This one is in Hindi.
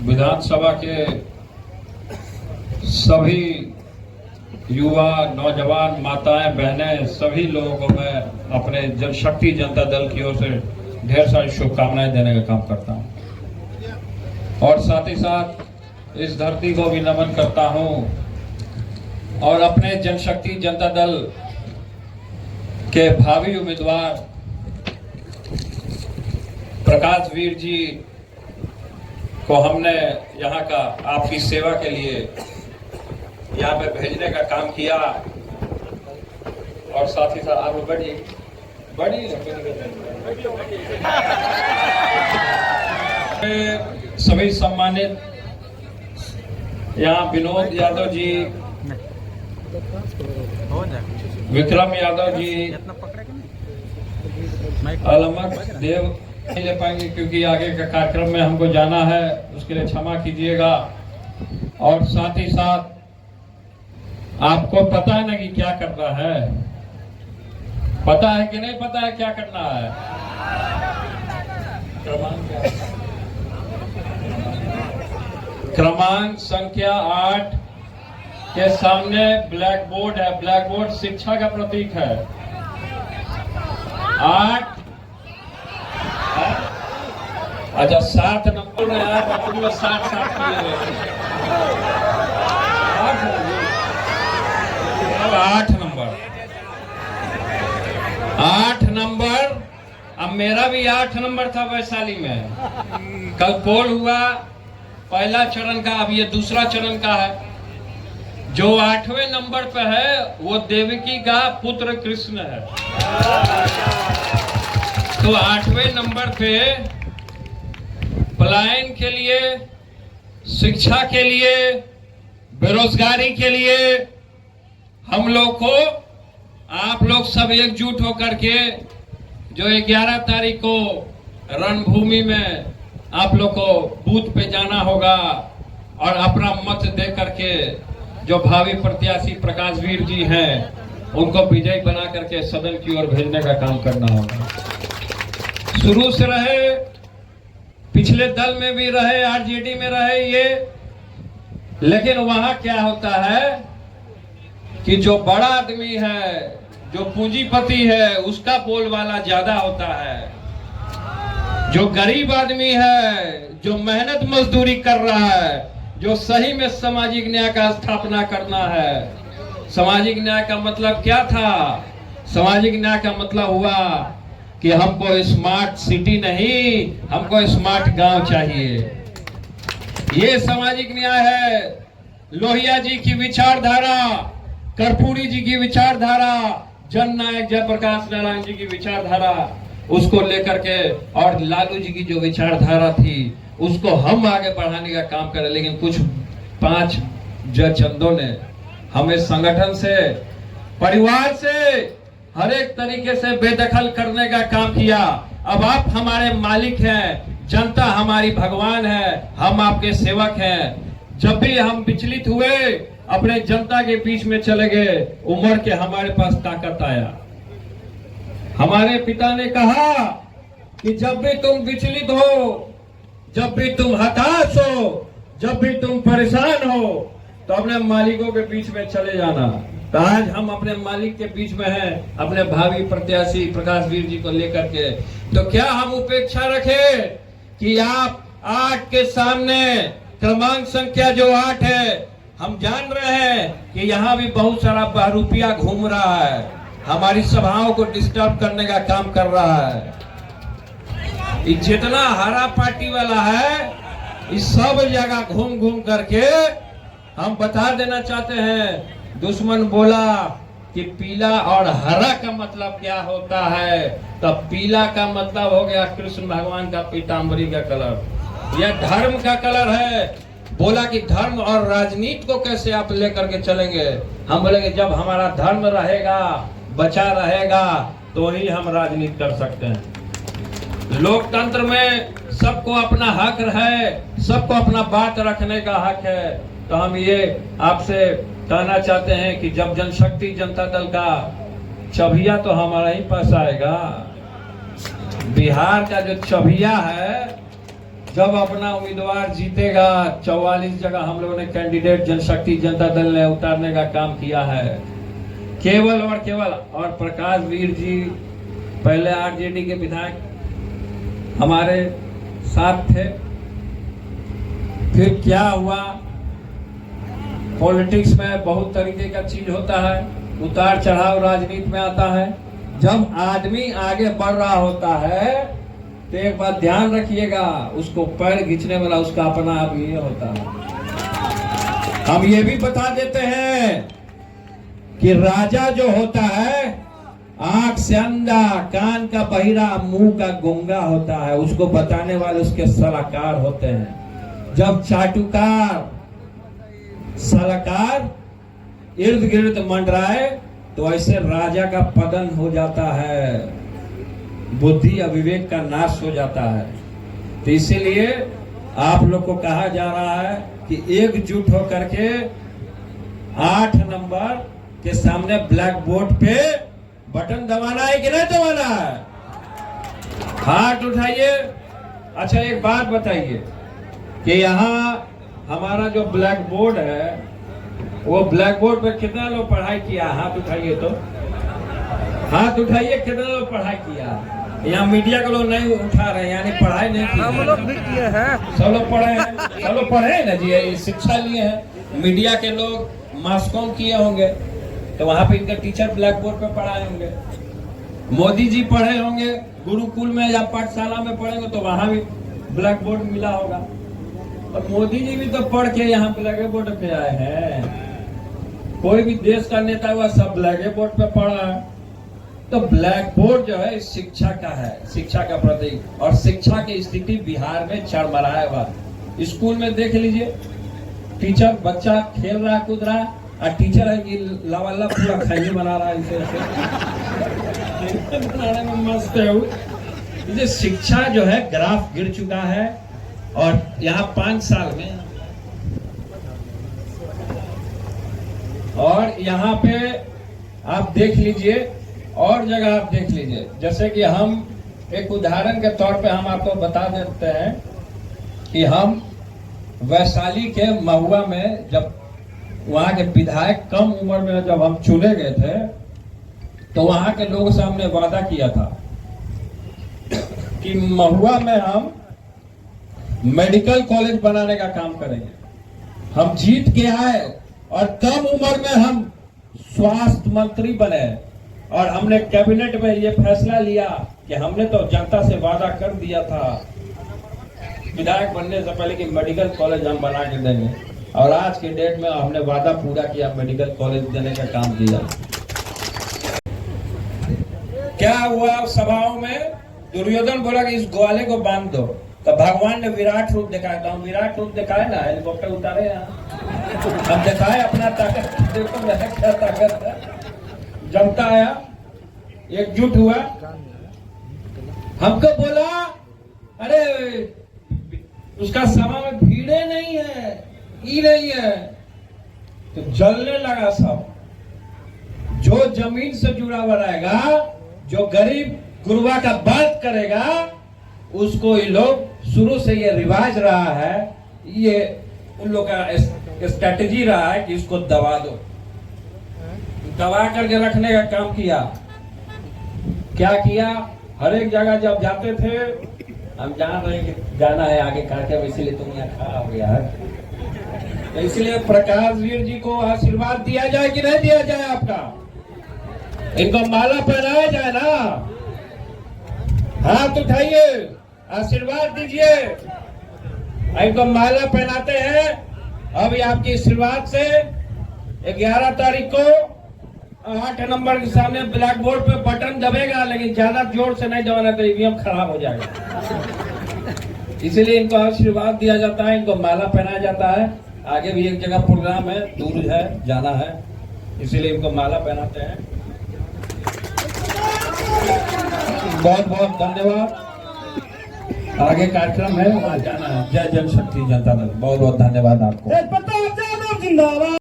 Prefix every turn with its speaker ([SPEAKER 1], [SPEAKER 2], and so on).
[SPEAKER 1] विधानसभा के सभी युवा, नौजवान, माताएं, बहनें, सभी लोगों को मैं अपने जनशक्ति जनता दल की ओर से ढेर सारी शुभकामनाएं देने का काम करता हूं और साथ ही साथ इस धरती को भी नमन करता हूं और अपने जनशक्ति जनता दल के भावी उम्मीदवार प्रकाश वीर जी को हमने यहाँ का आपकी सेवा के लिए यहाँ पे भेजने का काम किया और साथ ही साथ आप बड़ी सभी सम्मानित यहाँ विनोद यादव जी, विक्रम यादव जी, अलमक देव नहीं ले पाएंगे क्योंकि आगे का कार्यक्रम में हमको जाना है, उसके लिए क्षमा कीजिएगा। और साथ ही साथ आपको पता है ना कि क्या करना है, पता है कि नहीं पता है क्या करना है? क्रमांक संख्या 8 के सामने ब्लैक बोर्ड है। ब्लैक बोर्ड शिक्षा का प्रतीक है। 8 अच्छा 7 नंबर में आया, तुम लोग 7 8 नंबर। अब मेरा भी 8 नंबर था वैशाली में। कल पोल हुआ पहला चरण का, अब ये दूसरा चरण का है। जो 8वें नंबर पे है वो देवकी का पुत्र कृष्ण है। तो 8वें नंबर पे पलायन के लिए, शिक्षा के लिए, बेरोजगारी के लिए हम लोग को, आप लोग सब एकजुट होकर के जो 11 तारीख को रणभूमि में आप लोग को बूथ पे जाना होगा और अपना मत दे करके जो भावी प्रत्याशी प्रकाश वीर जी हैं उनको विजयी बना करके सदन की ओर भेजने का काम करना होगा। शुरू से रहे, पिछले दल में भी रहे, आरजेडी में रहे ये, लेकिन वहां क्या होता है कि जो बड़ा आदमी है, जो पूंजीपति है, उसका बोलबाला ज्यादा होता है। जो गरीब आदमी है, जो मेहनत मजदूरी कर रहा है, जो सही में सामाजिक न्याय का स्थापना करना है। सामाजिक न्याय का मतलब क्या था? सामाजिक न्याय का मतलब हुआ कि हमको स्मार्ट सिटी नहीं, हमको स्मार्ट गांव चाहिए। ये सामाजिक न्याय है। लोहिया जी की विचारधारा, कर्पूरी जी की विचारधारा, जननायक जयप्रकाश नारायण जी की विचारधारा, उसको लेकर के और लालू जी की जो विचारधारा थी उसको हम आगे बढ़ाने का काम करें। लेकिन कुछ 5 जचंदों ने हमें संगठन से, परिवार से, हर एक तरीके से बेदखल करने का काम किया। अब आप हमारे मालिक हैं, जनता हमारी भगवान है, हम आपके सेवक हैं। जब भी हम विचलित हुए, अपने जनता के बीच में चले गए, उमड़ के हमारे पास ताकत आया। हमारे पिता ने कहा कि जब भी तुम विचलित हो, जब भी तुम हताश हो, जब भी तुम परेशान हो, तो अपने मालिकों के बीच में चले जाना। तो आज हम अपने मालिक के बीच में हैं, अपने भावी प्रत्याशी प्रकाश वीर जी को लेकर के। तो क्या हम उपेक्षा रखें कि आप 8 के सामने क्रमांक संख्या जो 8 है, हम जान रहे हैं कि यहाँ भी बहुत सारा बहरूपिया घूम रहा है, हमारी सभाओं को डिस्टर्ब करने का काम कर रहा है। जितना हरा पार्टी वाला है, इस सब जगह घूम घूम करके हम बता देना चाहते हैं। दुश्मन बोला कि पीला और हरा का मतलब क्या होता है, तब पीला का मतलब हो गया कृष्ण भगवान का पीताम्बरी का कलर, यह धर्म का कलर है। बोला कि धर्म और राजनीति को कैसे आप लेकर के चलेंगे? हम बोलेंगे जब हमारा धर्म रहेगा, बचा रहेगा, तो ही हम राजनीति कर सकते हैं। लोकतंत्र में सबको अपना हक है, सबको अपना बात रखने का हक है। तो हम ये आपसे कहना चाहते हैं कि जब जनशक्ति जनता दल का चबिया तो हमारा ही पास आएगा। बिहार का जो चबिया है जब अपना उम्मीदवार जीतेगा 44 जगह हम लोगों ने कैंडिडेट जनशक्ति जनता दल ने उतारने का काम किया है। केवल और केवल और प्रकाश वीर जी पहले आरजेडी के विधायक हमारे साथ थे। फिर क्या हुआ, पॉलिटिक्स में बहुत तरीके का चीज होता है, उतार चढ़ाव राजनीति में आता है। जब आदमी आगे बढ़ रहा होता है तो एक बात ध्यान रखिएगा, उसको पैर खींचने वाला उसका अपना आप ये होता है। हम ये भी बता देते हैं कि राजा जो होता है आंख से अंधा, कान का बहिरा, मुंह का गूंगा होता है, उसको बताने वाले उसके सलाहकार होते हैं। जब चाटुकार सलाहकार इर्द गिर्द मंडराए तो ऐसे राजा का पतन हो जाता है, बुद्धि या विवेक का नाश हो जाता है। तो इसीलिए आप लोग को कहा जा रहा है कि एकजुट होकर के 8 नंबर के सामने ब्लैक बोर्ड पे बटन दबाना है कि नहीं दबाना है? हाथ उठाइए। अच्छा एक बात बताइए कि यहाँ हमारा जो ब्लैक बोर्ड है वो ब्लैक बोर्ड पे कितना लोग पढ़ाई किया? हाथ उठाइए तो, हाथ उठाइए कितना लोग पढ़ाई किया? यहाँ मीडिया के लोग नहीं उठा रहे, यानी पढ़ाई नहीं की। हम लोग भी किए हैं, सब लोग पढ़े हैं, सब लोग पढ़े हैं ना जी, शिक्षा लिए हैं। मीडिया के लोग मास कॉम किए होंगे तो वहां पे इनका टीचर ब्लैक बोर्ड पे पढ़ाए होंगे। मोदी जी पढ़े होंगे, गुरुकुल में या पाठशाला में पढ़ेंगे तो वहां भी ब्लैक बोर्ड मिला होगा। और मोदी जी भी तो पढ़ के यहाँ ब्लैक बोर्ड पे आए हैं। कोई भी देश का नेता हुआ सब ब्लैक बोर्ड पे पढ़ा है। तो ब्लैक बोर्ड जो है शिक्षा का है, शिक्षा का प्रतीक। और शिक्षा की स्थिति बिहार में चरमराया हुआ। स्कूल में देख लीजिए, टीचर बच्चा खेल रहा है, कूद रहा है, और टीचर है कि लावाला पूरा खैनी बना रहा है, इसे बनाने में मस्त है। ये शिक्षा जो है ग्राफ गिर चुका है। और यहाँ 5 साल में, और यहाँ पे आप देख लीजिए, और जगह आप देख लीजिए, जैसे कि हम एक उदाहरण के तौर पे हम आपको बता देते हैं कि हम वैशाली के महुआ में जब वहां के विधायक कम उम्र में जब हम चुने गए थे तो वहां के लोगों से हमने वादा किया था कि महुआ में हम मेडिकल कॉलेज बनाने का काम करेंगे। हम जीत के आए और कम उम्र में हम स्वास्थ्य मंत्री बने और हमने कैबिनेट में ये फैसला लिया कि हमने तो जनता से वादा कर दिया था विधायक बनने से पहले कि मेडिकल कॉलेज हम बना के देंगे। और आज के डेट में हमने वादा पूरा किया, मेडिकल कॉलेज देने का काम किया। क्या हुआ सभाओं में? दुर्योधन बोला कि इस ग्वाले को बांध दो, तो भगवान ने विराट रूप दिखाया। तो हम विराट रूप दिखाए ना, हेलीकॉप्टर उतारे यहाँ, हम दिखाए अपना ताकत। देखो क्या ताकत है। जनता आया, एकजुट हुआ, हमको बोला अरे उसका सभा में भीड़े नहीं है, ई नहीं है, तो जलने लगा सब। जो जमीन से जुड़ा हुआ रहेगा, जो गरीब गुरुआ का बात करेगा, उसको ये लोग शुरू से ये रिवाज रहा है, ये उन लोग का स्ट्रेटेजी रहा है कि इसको दबा दो, दबा करके रखने का काम किया। क्या किया? हर एक जगह जब जाते थे, हम जान रहे कि जाना है आगे कार्यक्रम, इसीलिए तुम यहाँ खड़ा हो गया है। तो इसलिए प्रकाश वीर जी को आशीर्वाद दिया जाए कि नहीं दिया जाए? आपका इनको माला पहनाया जाए ना, हाथ उठाइए, आशीर्वाद दीजिए। इनको माला पहनाते हैं। अभी आपके आशीर्वाद से 11 तारीख को 8 नंबर के सामने ब्लैक बोर्ड पे बटन दबेगा, लेकिन ज्यादा जोर से नहीं दबाना तो ईवीएम खराब हो जाएगा। इसीलिए इनको आशीर्वाद दिया जाता है, इनको माला पहनाया जाता है। आगे भी एक जगह प्रोग्राम है, दूर है, जाना है, इसीलिए इनको माला पहनाते हैं। बहुत बहुत धन्यवाद। आगे कार्यक्रम है, वहाँ जाना है। जय जनशक्ति जनता दल। बहुत बहुत धन्यवाद आपको।